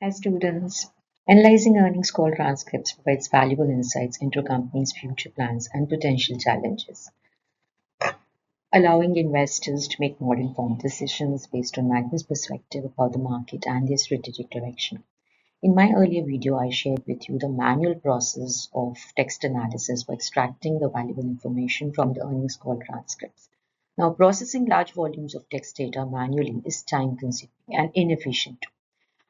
Hi students. Analyzing earnings call transcripts provides valuable insights into a company's future plans and potential challenges, allowing investors to make more informed decisions based on Magnus' perspective about the market and their strategic direction. In my earlier video, I shared with you the manual process of text analysis for extracting the valuable information from the earnings call transcripts. Now, processing large volumes of text data manually is time consuming and inefficient.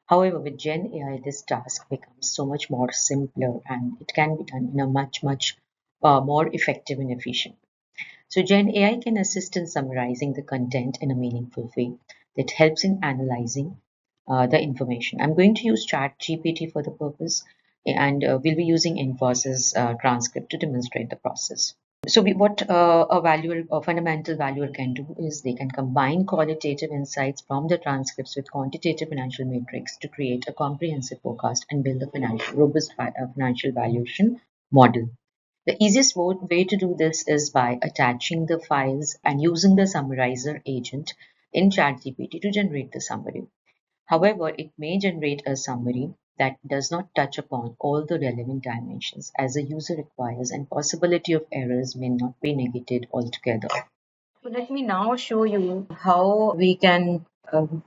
However, with Gen AI, this task becomes so much more simpler and it can be done in a much more effective and efficient. So Gen AI can assist in summarizing the content in a meaningful way that helps in analyzing the information. I'm going to use ChatGPT for the purpose and we'll be using Infosys transcript to demonstrate the process. So what a fundamental valuer can do is they can combine qualitative insights from the transcripts with quantitative financial metrics to create a comprehensive forecast and build a robust financial valuation model. The easiest way to do this is by attaching the files and using the summarizer agent in ChatGPT to generate the summary. However, it may generate a summary that does not touch upon all the relevant dimensions as the user requires, and possibility of errors may not be negated altogether. So let me now show you how we can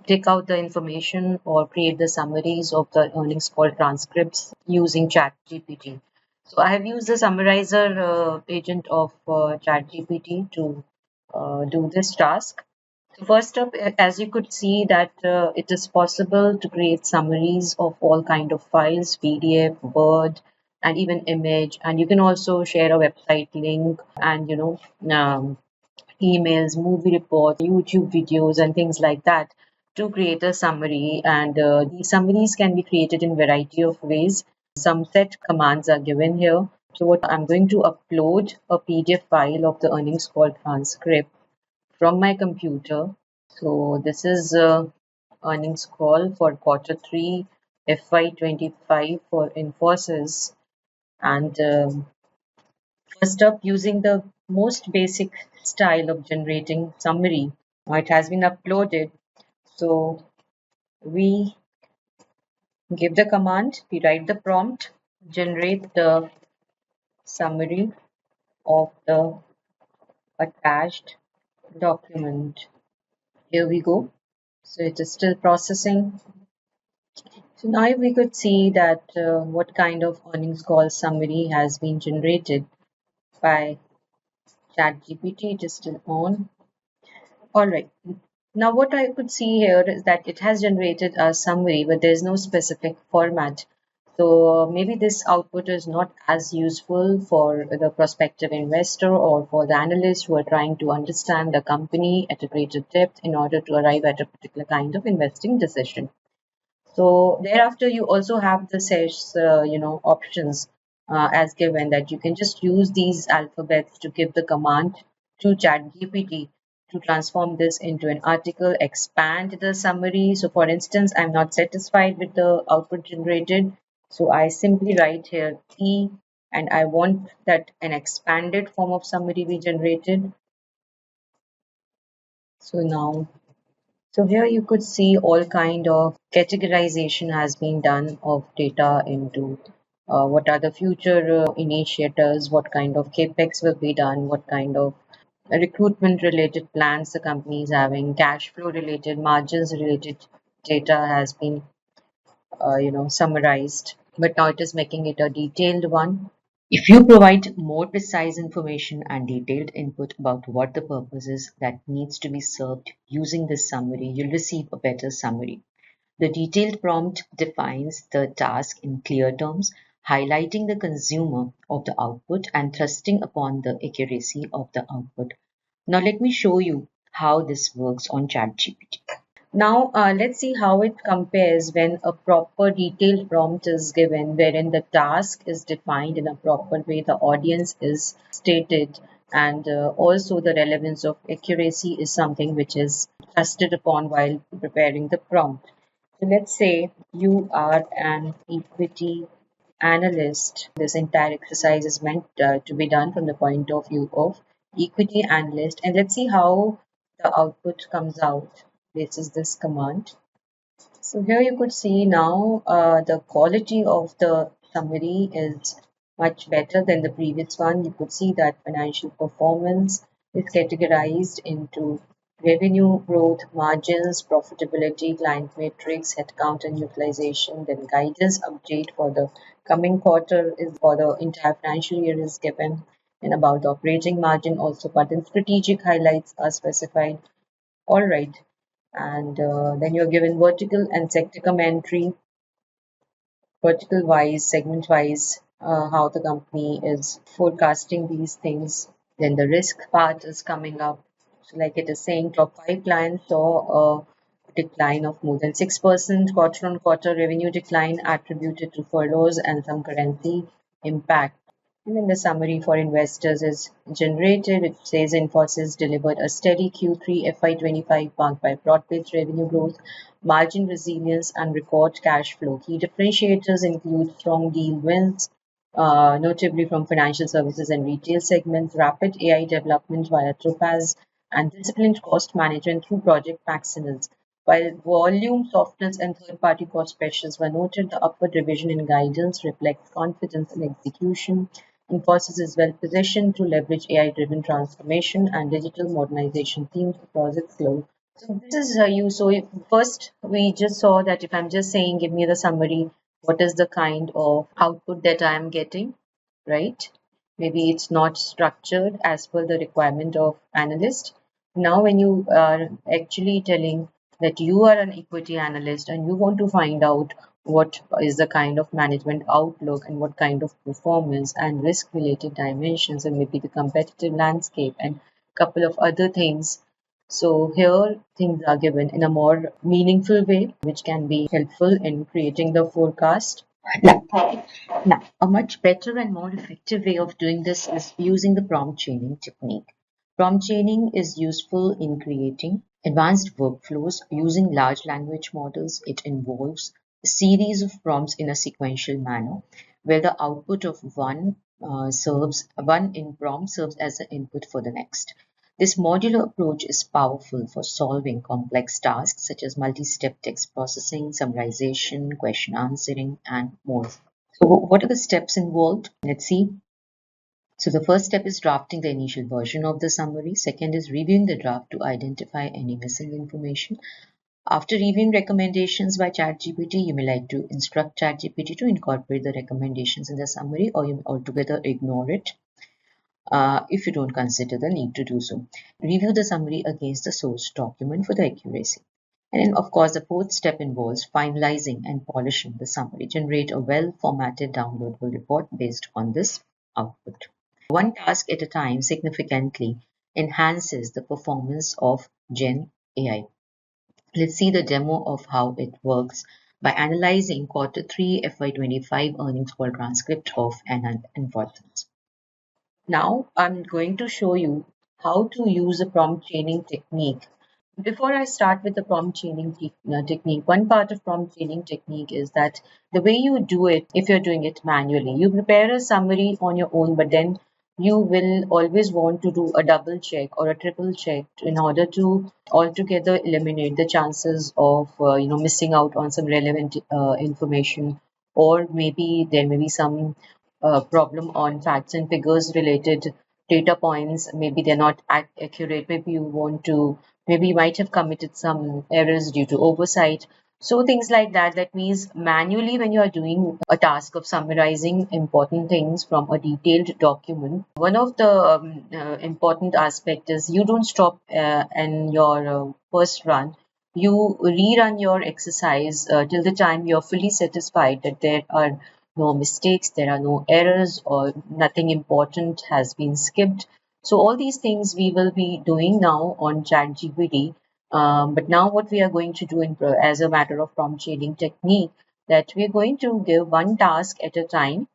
take out the information or create the summaries of the earnings call transcripts using ChatGPT. So I have used the summarizer agent of ChatGPT to do this task. So first up, as you could see that it is possible to create summaries of all kind of files, PDF, Word, and even image. And you can also share a website link and emails, movie reports, YouTube videos, and things like that to create a summary. And these summaries can be created in variety of ways. Some set commands are given here. So what I'm going to upload a PDF file of the earnings call transcript from my computer. So this is earnings call for quarter 3 FY25 for Infosys. And first up, using the most basic style of generating summary, it has been uploaded. So we give the command, we write the prompt, generate the summary of the attached document. Here we go. So it is still processing. So now we could see that what kind of earnings call summary has been generated by ChatGPT. It is still on. All right. Now what I could see here is that it has generated a summary, but there is no specific format. So maybe this output is not as useful for the prospective investor or for the analyst who are trying to understand the company at a greater depth in order to arrive at a particular kind of investing decision. So thereafter, you also have the options as given that you can just use these alphabets to give the command to ChatGPT to transform this into an article, expand the summary. So for instance, I'm not satisfied with the output generated. So I simply write here E and I want that an expanded form of summary be generated. So now so here you could see all kind of categorization has been done of data into what are the future initiatives, what kind of capex will be done, what kind of recruitment related plans the company is having, cash flow related, margins related data has been summarized. But now it is making it a detailed one. If you provide more precise information and detailed input about what the purpose is that needs to be served using this summary, you'll receive a better summary. The detailed prompt defines the task in clear terms, highlighting the consumer of the output and thrusting upon the accuracy of the output. Now let me show you how this works on ChatGPT. Now, let's see how it compares when a proper detailed prompt is given, wherein the task is defined in a proper way, the audience is stated, and also the relevance of accuracy is something which is trusted upon while preparing the prompt. So, let's say you are an equity analyst. This entire exercise is meant to be done from the point of view of equity analyst, and let's see how the output comes out. This is this command. So here you could see now the quality of the summary is much better than the previous one. You could see that financial performance is categorized into revenue growth, margins, profitability, client metrics, headcount and utilization. Then guidance update for the coming quarter is for the entire financial year is given, and about the operating margin also, but then strategic highlights are specified. All right. And then you're given vertical and sector commentary, vertical wise, segment wise, how the company is forecasting these things. Then the risk part is coming up. So, like it is saying, top five clients saw a decline of more than 6% quarter on quarter revenue decline attributed to furloughs and some currency impact. And then the summary for investors is generated. It says Infosys delivered a steady Q3 FY25 marked by broad-based revenue growth, margin resilience, and record cash flow. Key differentiators include strong deal wins, notably from financial services and retail segments, rapid AI development via Topaz, and disciplined cost management through Project Maximus. While volume softness and third-party cost pressures were noted, the upward revision in guidance reflects confidence in execution. Infosys is well positioned to leverage AI-driven transformation and digital modernization themes across its globe. So this is you. So if first we just saw that if I'm just saying, give me the summary, what is the kind of output that I am getting, right? Maybe it's not structured as per the requirement of analyst. Now, when you are actually telling that you are an equity analyst and you want to find out what is the kind of management outlook and what kind of performance and risk related dimensions and maybe the competitive landscape and couple of other things, so here things are given in a more meaningful way, which can be helpful in creating the forecast. Now, now, a much better and more effective way of doing this is using the prompt chaining technique. Prompt chaining is useful in creating advanced workflows using large language models. It involves a series of prompts in a sequential manner, where the output of one in prompt serves as the input for the next. This modular approach is powerful for solving complex tasks such as multi-step text processing, summarization, question answering, and more. So what are the steps involved? Let's see. So the first step is drafting the initial version of the summary. Second is reviewing the draft to identify any missing information. After reviewing recommendations by ChatGPT, you may like to instruct ChatGPT to incorporate the recommendations in the summary, or you may altogether ignore it if you don't consider the need to do so. Review the summary against the source document for the accuracy. And then, of course, the fourth step involves finalizing and polishing the summary. Generate a well-formatted downloadable report based on this output. One task at a time significantly enhances the performance of Gen AI. Let's see the demo of how it works by analyzing quarter 3 FY25 earnings call transcript of an importance. Now I'm going to show you how to use a prompt chaining technique. Before I start with the prompt chaining technique, one part of prompt chaining technique is that the way you do it, if you're doing it manually, you prepare a summary on your own, but then you will always want to do a double check or a triple check in order to altogether eliminate the chances of missing out on some relevant information, or maybe there may be some problem on facts and figures related data points. Maybe they're not accurate. Maybe you want to, maybe you might have committed some errors due to oversight. So things like that. That means manually, when you are doing a task of summarizing important things from a detailed document, one of the important aspect is you don't stop in your first run. You rerun your exercise till the time you're fully satisfied that there are no mistakes, there are no errors, or nothing important has been skipped. So all these things we will be doing now on ChatGPT. But now what we are going to do as a matter of prompt shading technique, that we are going to give one task at a time,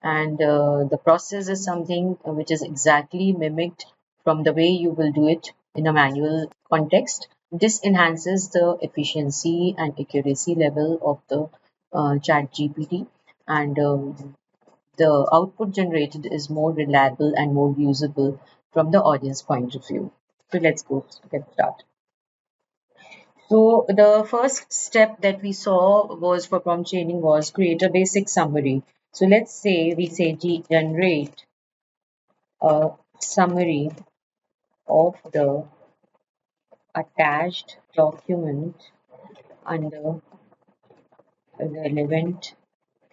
and the process is something which is exactly mimicked from the way you will do it in a manual context. This enhances the efficiency and accuracy level of the ChatGPT, and the output generated is more reliable and more usable from the audience point of view. So let's get started. So the first step that we saw was for prompt chaining was create a basic summary. So let's say we say generate a summary of the attached document under relevant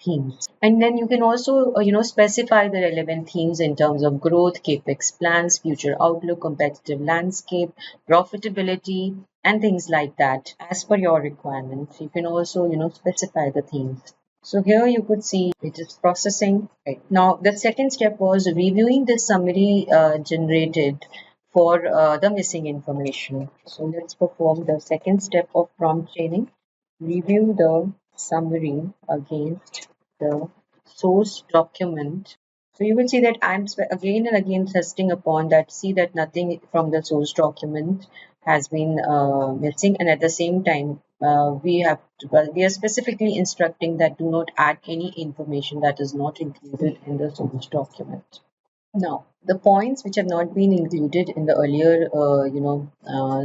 themes. And then you can also, specify the relevant themes in terms of growth, capex plans, future outlook, competitive landscape, profitability, and things like that. As per your requirements, you can also, specify the themes. So here you could see it is processing. Right. Now, the second step was reviewing the summary generated for the missing information. So let's perform the second step of prompt chaining. Review the summary against the source document. So you will see that I'm again and again testing upon that, see that nothing from the source document has been missing, and at the same time we are specifically instructing that do not add any information that is not included in the source document. Now, the points which have not been included in the earlier,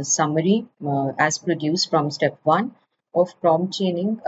summary as produced from step one of prompt chaining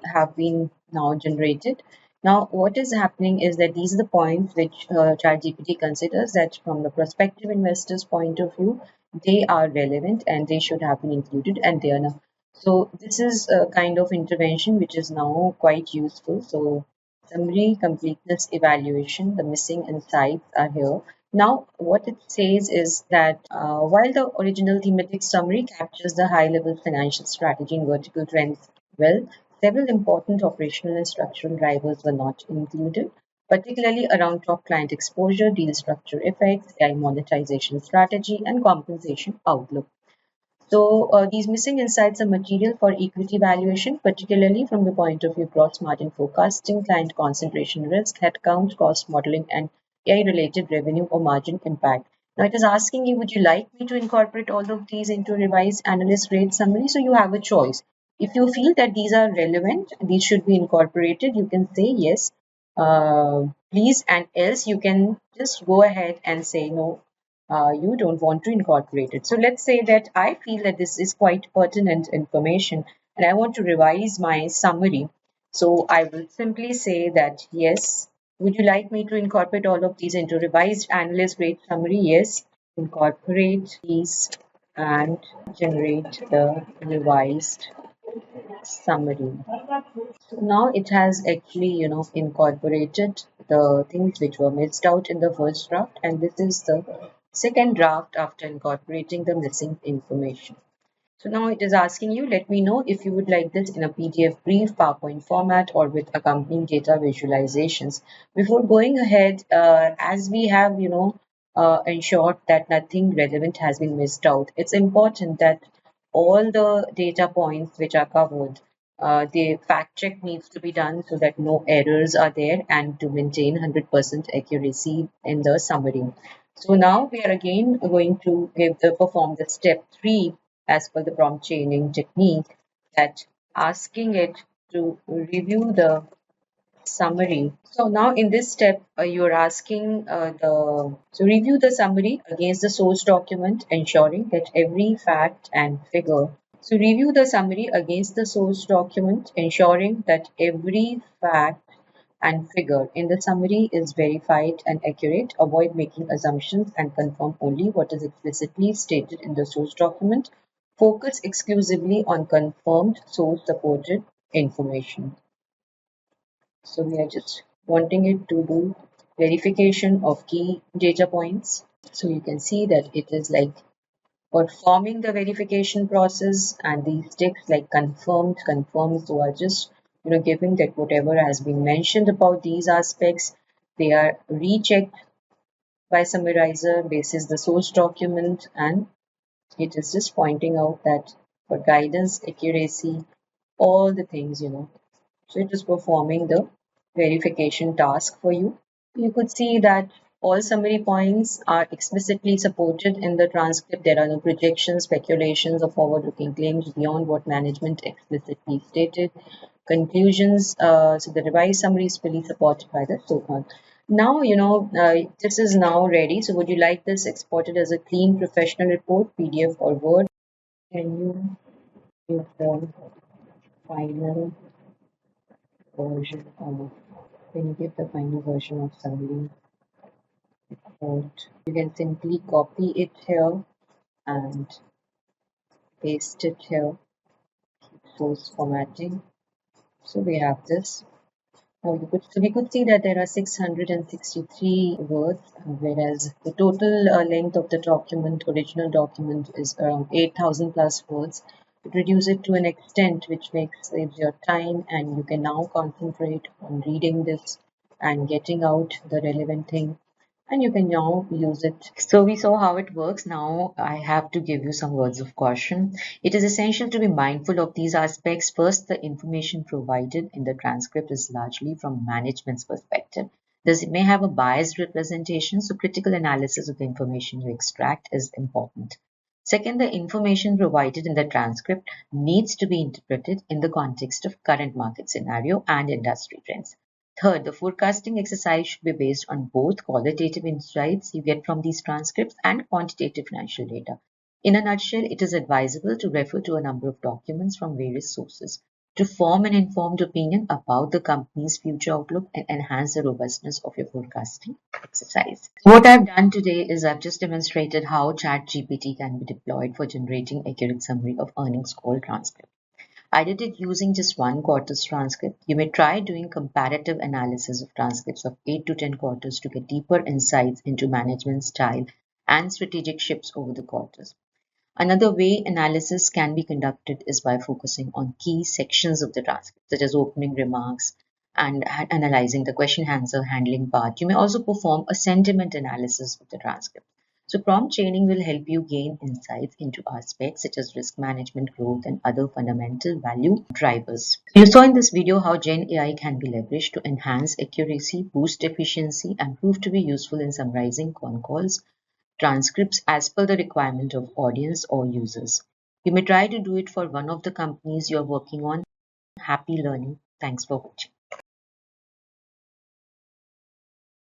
have been now generated. Now, what is happening is that these are the points which ChatGPT considers that from the prospective investor's point of view, they are relevant and they should have been included, and they are not. So this is a kind of intervention which is now quite useful. So summary, completeness, evaluation, the missing insights are here. Now, what it says is that while the original thematic summary captures the high level financial strategy and vertical trends well, several important operational and structural drivers were not included, particularly around top client exposure, deal structure effects, AI monetization strategy, and compensation outlook. So these missing insights are material for equity valuation, particularly from the point of view gross margin forecasting, client concentration risk, headcount, cost modeling, and AI-related revenue or margin impact. Now it is asking you, would you like me to incorporate all of these into a revised analyst grade summary? So you have a choice. If you feel that these are relevant, these should be incorporated, you can say yes, please, and else you can just go ahead and say no, you don't want to incorporate it. So let's say that I feel that this is quite pertinent information and I want to revise my summary. So I will simply say that yes, would you like me to incorporate all of these into revised analyst grade summary? Yes, incorporate these and generate the revised summary. So now it has actually, incorporated the things which were missed out in the first draft, and this is the second draft after incorporating the missing information. So now it is asking you, let me know if you would like this in a PDF brief, PowerPoint format, or with accompanying data visualizations. Before going ahead, as we have, ensured that nothing relevant has been missed out, it's important that all the data points which are covered, the fact check needs to be done so that no errors are there and to maintain 100% accuracy in the summary. So now we are again going to perform the step 3 as per the prompt chaining technique, that asking it to review the summary. So now in this step, you are asking so review the summary against the source document, ensuring that every fact and figure. So review the summary against the source document, ensuring that every fact and figure in the summary is verified and accurate. Avoid making assumptions and confirm only what is explicitly stated in the source document. Focus exclusively on confirmed source supported information. So we are just wanting it to do verification of key data points. So you can see that it is like performing the verification process, and these ticks like confirmed, confirmed. So are just giving that whatever has been mentioned about these aspects, they are rechecked by summarizer basis the source document, and it is just pointing out that for guidance, accuracy, all the things. So it is performing the verification task for you. You could see that all summary points are explicitly supported in the transcript. There are no projections, speculations, or forward-looking claims beyond what management explicitly stated. Conclusions, so the revised summary is fully supported by the SOCON. Now, this is now ready. So would you like this exported as a clean professional report, PDF or Word? Can you is the final version of, when you give the final version of summary report, you can simply copy it here and paste it here, source formatting. So we have this. Now we could see that there are 663 words, whereas the total length of the document, original document, is around 8,000 plus words. It reduces it to an extent which makes saves your time, and you can now concentrate on reading this and getting out the relevant thing, and you can now use it. So we saw how it works. Now I have to give you some words of caution. It is essential to be mindful of these aspects. First, the information provided in the transcript is largely from management's perspective. This may have a biased representation, so critical analysis of the information you extract is important. Second, the information provided in the transcript needs to be interpreted in the context of current market scenario and industry trends. Third, the forecasting exercise should be based on both qualitative insights you get from these transcripts and quantitative financial data. In a nutshell, it is advisable to refer to a number of documents from various sources to form an informed opinion about the company's future outlook and enhance the robustness of your forecasting exercise. What I've done today is I've just demonstrated how ChatGPT can be deployed for generating accurate summary of earnings call transcript. I did it using just one quarter's transcript. You may try doing comparative analysis of transcripts of 8 to 10 quarters to get deeper insights into management style and strategic shifts over the quarters. Another way analysis can be conducted is by focusing on key sections of the transcript, such as opening remarks and analyzing the question answer handling part. You may also perform a sentiment analysis of the transcript. So prompt training will help you gain insights into aspects such as risk management, growth, and other fundamental value drivers. You saw in this video how Gen AI can be leveraged to enhance accuracy, boost efficiency, and prove to be useful in summarizing con calls, transcripts as per the requirement of audience or users. You may try to do it for one of the companies you're working on. Happy learning. Thanks for watching.